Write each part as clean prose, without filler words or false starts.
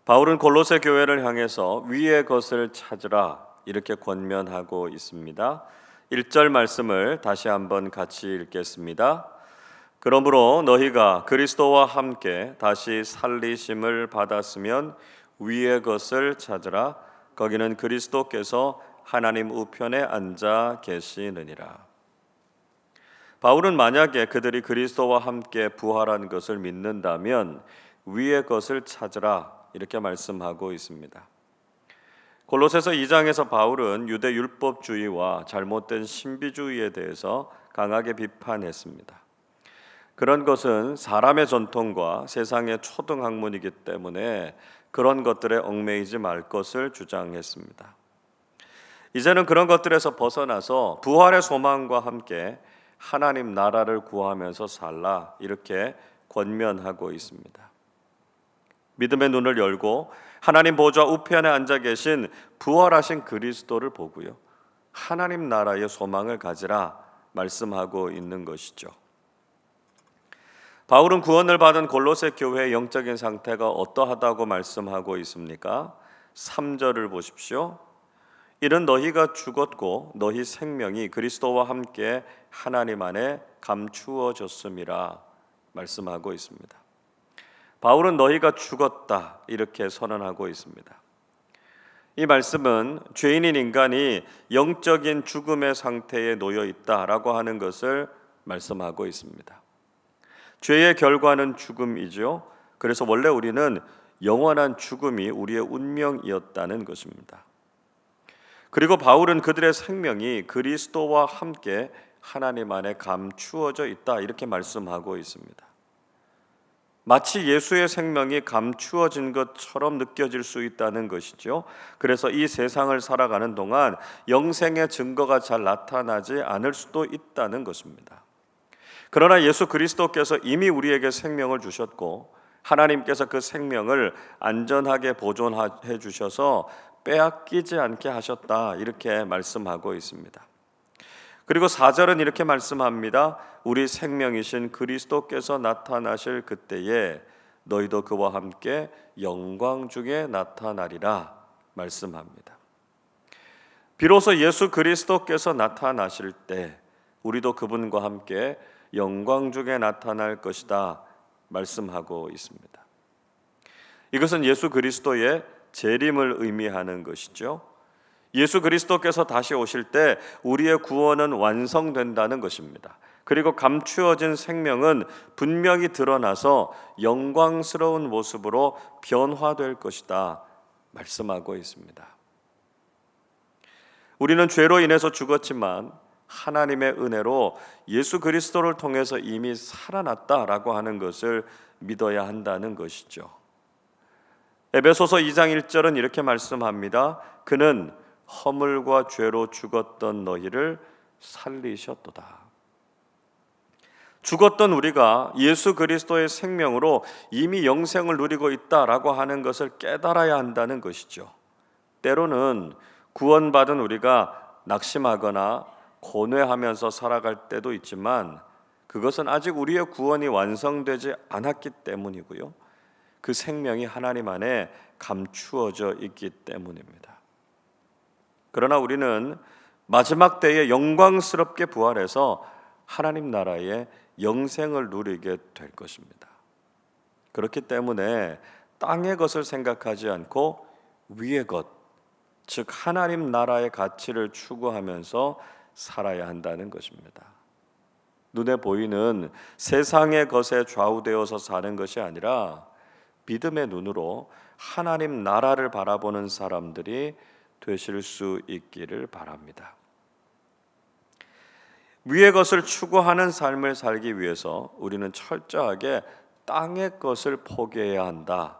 바울은 골로새 교회를 향해서 위의 것을 찾으라 이렇게 권면하고 있습니다. 1절 말씀을 다시 한번 같이 읽겠습니다. 그러므로 너희가 그리스도와 함께 다시 살리심을 받았으면 위의 것을 찾으라. 거기는 그리스도께서 하나님 우편에 앉아 계시느니라. 바울은 만약에 그들이 그리스도와 함께 부활한 것을 믿는다면 위의 것을 찾으라 이렇게 말씀하고 있습니다. 골로새서 2장에서 바울은 유대 율법주의와 잘못된 신비주의에 대해서 강하게 비판했습니다. 그런 것은 사람의 전통과 세상의 초등학문이기 때문에 그런 것들에 얽매이지 말 것을 주장했습니다. 이제는 그런 것들에서 벗어나서 부활의 소망과 함께 하나님 나라를 구하면서 살라 이렇게 권면하고 있습니다. 믿음의 눈을 열고 하나님 보좌 우편에 앉아 계신 부활하신 그리스도를 보고요, 하나님 나라의 소망을 가지라 말씀하고 있는 것이죠. 바울은 구원을 받은 골로새 교회의 영적인 상태가 어떠하다고 말씀하고 있습니까? 3절을 보십시오. 이는 너희가 죽었고 너희 생명이 그리스도와 함께 하나님 안에 감추어졌음이라 말씀하고 있습니다. 바울은 너희가 죽었다 이렇게 선언하고 있습니다. 이 말씀은 죄인인 인간이 영적인 죽음의 상태에 놓여 있다라고 하는 것을 말씀하고 있습니다. 죄의 결과는 죽음이죠. 그래서 원래 우리는 영원한 죽음이 우리의 운명이었다는 것입니다. 그리고 바울은 그들의 생명이 그리스도와 함께 하나님 안에 감추어져 있다 이렇게 말씀하고 있습니다. 마치 예수의 생명이 감추어진 것처럼 느껴질 수 있다는 것이죠. 그래서 이 세상을 살아가는 동안 영생의 증거가 잘 나타나지 않을 수도 있다는 것입니다. 그러나 예수 그리스도께서 이미 우리에게 생명을 주셨고 하나님께서 그 생명을 안전하게 보존해 주셔서 빼앗기지 않게 하셨다 이렇게 말씀하고 있습니다. 그리고 4절은 이렇게 말씀합니다. 우리 생명이신 그리스도께서 나타나실 그때에 너희도 그와 함께 영광 중에 나타나리라 말씀합니다. 비로소 예수 그리스도께서 나타나실 때 우리도 그분과 함께 영광 중에 나타날 것이다 말씀하고 있습니다. 이것은 예수 그리스도의 재림을 의미하는 것이죠. 예수 그리스도께서 다시 오실 때 우리의 구원은 완성된다는 것입니다. 그리고 감추어진 생명은 분명히 드러나서 영광스러운 모습으로 변화될 것이다 말씀하고 있습니다. 우리는 죄로 인해서 죽었지만 하나님의 은혜로 예수 그리스도를 통해서 이미 살아났다라고 하는 것을 믿어야 한다는 것이죠. 에베소서 2장 1절은 이렇게 말씀합니다. 그는 허물과 죄로 죽었던 너희를 살리셨도다. 죽었던 우리가 예수 그리스도의 생명으로 이미 영생을 누리고 있다라고 하는 것을 깨달아야 한다는 것이죠. 때로는 구원받은 우리가 낙심하거나 고뇌하면서 살아갈 때도 있지만 그것은 아직 우리의 구원이 완성되지 않았기 때문이고요, 그 생명이 하나님 안에 감추어져 있기 때문입니다. 그러나 우리는 마지막 때에 영광스럽게 부활해서 하나님 나라의 영생을 누리게 될 것입니다. 그렇기 때문에 땅의 것을 생각하지 않고 위의 것, 즉 하나님 나라의 가치를 추구하면서 살아야 한다는 것입니다. 눈에 보이는 세상의 것에 좌우되어서 사는 것이 아니라 믿음의 눈으로 하나님 나라를 바라보는 사람들이 되실 수 있기를 바랍니다. 위의 것을 추구하는 삶을 살기 위해서 우리는 철저하게 땅의 것을 포기해야 한다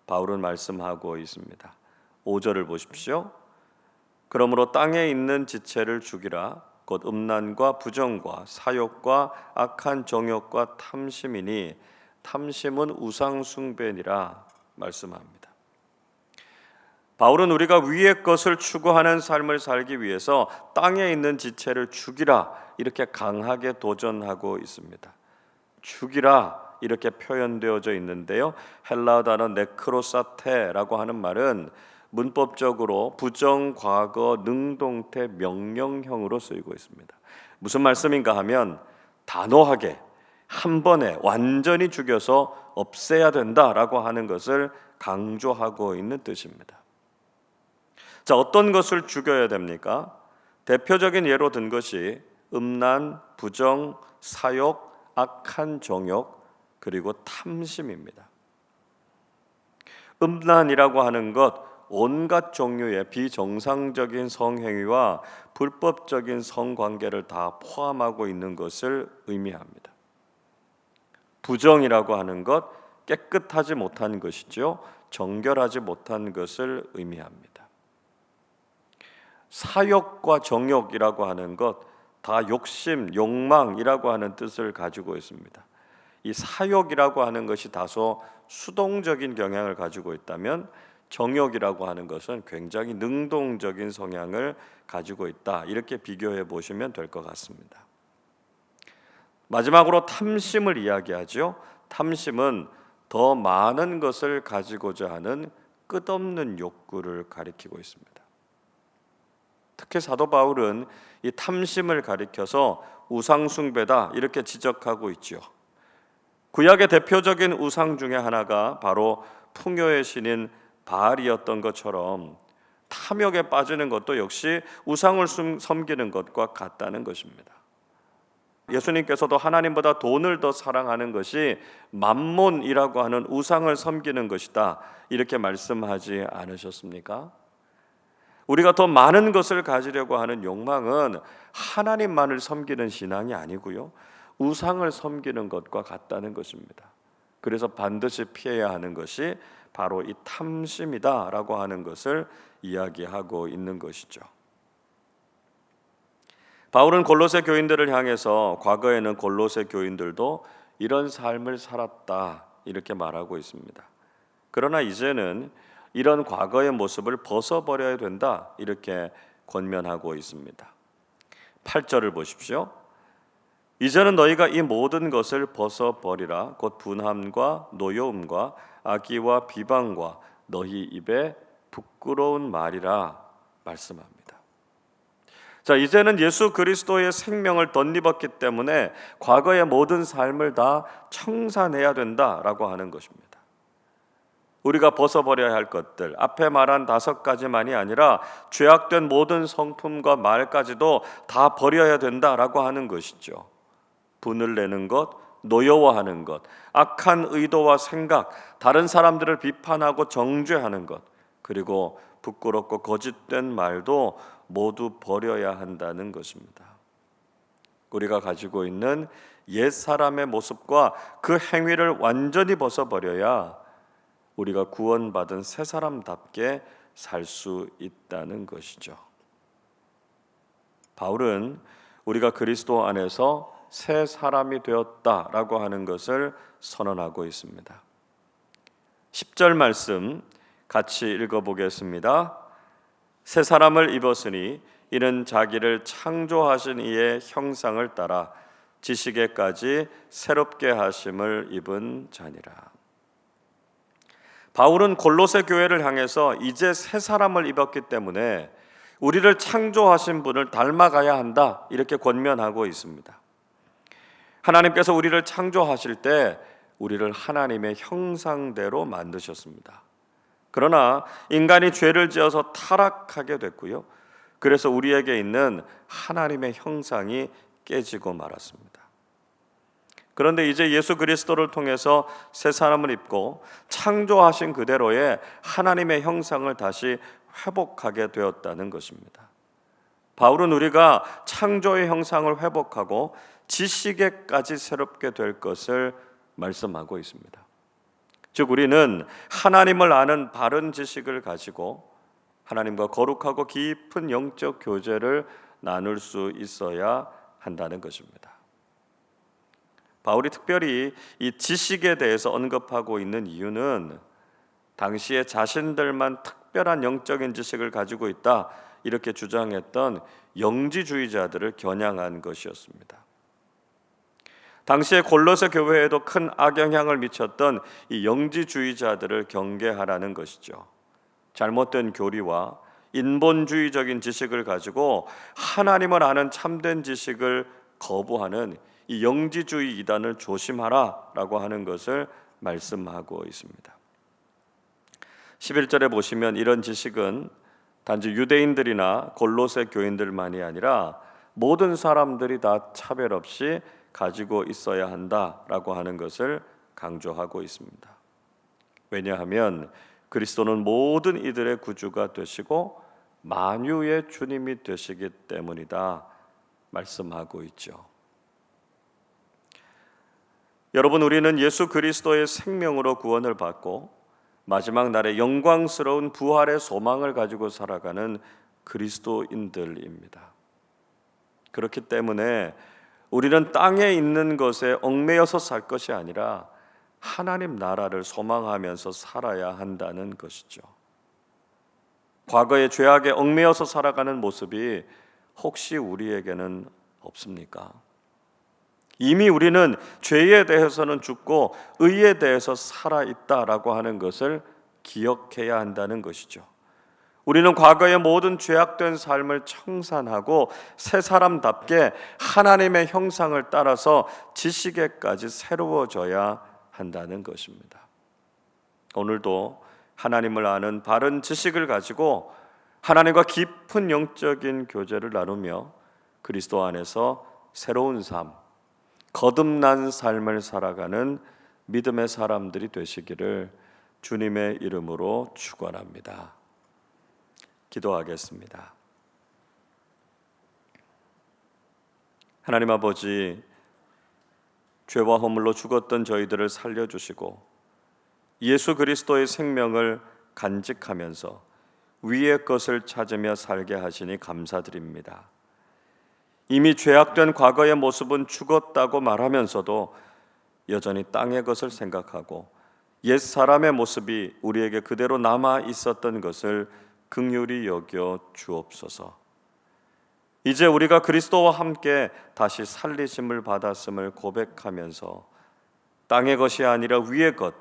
바울은 말씀하고 있습니다. 5절을 보십시오. 그러므로 땅에 있는 지체를 죽이라. 곧 음란과 부정과 사욕과 악한 정욕과 탐심이니 탐심은 우상 숭배니라 말씀합니다. 바울은 우리가 위의 것을 추구하는 삶을 살기 위해서 땅에 있는 지체를 죽이라 이렇게 강하게 도전하고 있습니다. 죽이라 이렇게 표현되어져 있는데요. 헬라어 단어 네크로사테라고 하는 말은 문법적으로 부정, 과거, 능동태, 명령형으로 쓰이고 있습니다. 무슨 말씀인가 하면 단호하게 한 번에 완전히 죽여서 없애야 된다라고 하는 것을 강조하고 있는 뜻입니다. 자, 어떤 것을 죽여야 됩니까? 대표적인 예로 든 것이 음란, 부정, 사욕, 악한 정욕, 그리고 탐심입니다. 음란이라고 하는 것, 온갖 종류의 비정상적인 성행위와 불법적인 성관계를 다 포함하고 있는 것을 의미합니다. 부정이라고 하는 것, 깨끗하지 못한 것이죠. 정결하지 못한 것을 의미합니다. 사욕과 정욕이라고 하는 것, 다 욕심, 욕망이라고 하는 뜻을 가지고 있습니다. 이 사욕이라고 하는 것이 다소 수동적인 경향을 가지고 있다면 정욕이라고 하는 것은 굉장히 능동적인 성향을 가지고 있다. 이렇게 비교해 보시면 될 것 같습니다. 마지막으로 탐심을 이야기하죠. 탐심은 더 많은 것을 가지고자 하는 끝없는 욕구를 가리키고 있습니다. 특히 사도 바울은 이 탐심을 가리켜서 우상숭배다 이렇게 지적하고 있죠. 구약의 대표적인 우상 중에 하나가 바로 풍요의 신인 바알이었던 것처럼 탐욕에 빠지는 것도 역시 우상을 섬기는 것과 같다는 것입니다. 예수님께서도 하나님보다 돈을 더 사랑하는 것이 맘몬이라고 하는 우상을 섬기는 것이다 이렇게 말씀하지 않으셨습니까? 우리가 더 많은 것을 가지려고 하는 욕망은 하나님만을 섬기는 신앙이 아니고요, 우상을 섬기는 것과 같다는 것입니다. 그래서 반드시 피해야 하는 것이 바로 이 탐심이다라고 하는 것을 이야기하고 있는 것이죠. 바울은 골로새 교인들을 향해서 과거에는 골로새 교인들도 이런 삶을 살았다 이렇게 말하고 있습니다. 그러나 이제는 이런 과거의 모습을 벗어버려야 된다 이렇게 권면하고 있습니다. 8절을 보십시오. 이제는 너희가 이 모든 것을 벗어버리라. 곧 분함과 노여움과 악의와 비방과 너희 입에 부끄러운 말이라 말씀합니다. 자, 이제는 예수 그리스도의 생명을 덧입었기 때문에 과거의 모든 삶을 다 청산해야 된다라고 하는 것입니다. 우리가 벗어버려야 할 것들, 앞에 말한 5가지만이 아니라 죄악된 모든 성품과 말까지도 다 버려야 된다라고 하는 것이죠. 분을 내는 것, 노여워하는 것, 악한 의도와 생각, 다른 사람들을 비판하고 정죄하는 것, 그리고 부끄럽고 거짓된 말도 모두 버려야 한다는 것입니다. 우리가 가지고 있는 옛 사람의 모습과 그 행위를 완전히 벗어버려야 우리가 구원받은 새 사람답게 살 수 있다는 것이죠. 바울은 우리가 그리스도 안에서 새 사람이 되었다라고 하는 것을 선언하고 있습니다. 10절 말씀 같이 읽어보겠습니다. 새 사람을 입었으니 이는 자기를 창조하신 이의 형상을 따라 지식에까지 새롭게 하심을 입은 자니라. 바울은 골로새 교회를 향해서 이제 새 사람을 입었기 때문에 우리를 창조하신 분을 닮아가야 한다 이렇게 권면하고 있습니다. 하나님께서 우리를 창조하실 때 우리를 하나님의 형상대로 만드셨습니다. 그러나 인간이 죄를 지어서 타락하게 됐고요, 그래서 우리에게 있는 하나님의 형상이 깨지고 말았습니다. 그런데 이제 예수 그리스도를 통해서 새 사람을 입고 창조하신 그대로의 하나님의 형상을 다시 회복하게 되었다는 것입니다. 바울은 우리가 창조의 형상을 회복하고 지식에까지 새롭게 될 것을 말씀하고 있습니다. 즉 우리는 하나님을 아는 바른 지식을 가지고 하나님과 거룩하고 깊은 영적 교제를 나눌 수 있어야 한다는 것입니다. 바울이 특별히 이 지식에 대해서 언급하고 있는 이유는 당시에 자신들만 특별한 영적인 지식을 가지고 있다 이렇게 주장했던 영지주의자들을 겨냥한 것이었습니다. 당시에 골로새 교회에도 큰 악영향을 미쳤던 이 영지주의자들을 경계하라는 것이죠. 잘못된 교리와 인본주의적인 지식을 가지고 하나님을 아는 참된 지식을 거부하는 이 영지주의 이단을 조심하라라고 하는 것을 말씀하고 있습니다. 11절에 보시면 이런 지식은 단지 유대인들이나 골로새 교인들만이 아니라 모든 사람들이 다 차별 없이 가지고 있어야 한다라고 하는 것을 강조하고 있습니다. 왜냐하면 그리스도는 모든 이들의 구주가 되시고 만유의 주님이 되시기 때문이다 말씀하고 있죠. 여러분, 우리는 예수 그리스도의 생명으로 구원을 받고 마지막 날에 영광스러운 부활의 소망을 가지고 살아가는 그리스도인들입니다. 그렇기 때문에 우리는 땅에 있는 것에 얽매여서 살 것이 아니라 하나님 나라를 소망하면서 살아야 한다는 것이죠. 과거의 죄악에 얽매여서 살아가는 모습이 혹시 우리에게는 없습니까? 이미 우리는 죄에 대해서는 죽고 의에 대해서 살아있다라고 하는 것을 기억해야 한다는 것이죠. 우리는 과거의 모든 죄악된 삶을 청산하고 새 사람답게 하나님의 형상을 따라서 지식에까지 새로워져야 한다는 것입니다. 오늘도 하나님을 아는 바른 지식을 가지고 하나님과 깊은 영적인 교제를 나누며 그리스도 안에서 새로운 삶, 거듭난 삶을 살아가는 믿음의 사람들이 되시기를 주님의 이름으로 축원합니다. 기도하겠습니다. 하나님 아버지, 죄와 허물로 죽었던 저희들을 살려주시고 예수 그리스도의 생명을 간직하면서 위의 것을 찾으며 살게 하시니 감사드립니다. 이미 죄악된 과거의 모습은 죽었다고 말하면서도 여전히 땅의 것을 생각하고 옛 사람의 모습이 우리에게 그대로 남아 있었던 것을 긍휼히 여겨 주옵소서. 이제 우리가 그리스도와 함께 다시 살리심을 받았음을 고백하면서 땅의 것이 아니라 위의 것,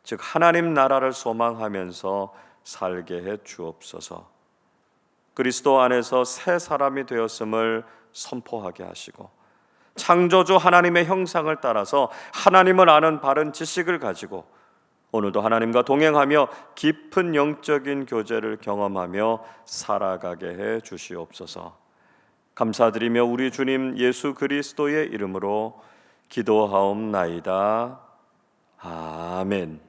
즉 하나님 나라를 소망하면서 살게 해 주옵소서. 그리스도 안에서 새 사람이 되었음을 선포하게 하시고 창조주 하나님의 형상을 따라서 하나님을 아는 바른 지식을 가지고 오늘도 하나님과 동행하며 깊은 영적인 교제를 경험하며 살아가게 해 주시옵소서. 감사드리며 우리 주님 예수 그리스도의 이름으로 기도하옵나이다. 아멘.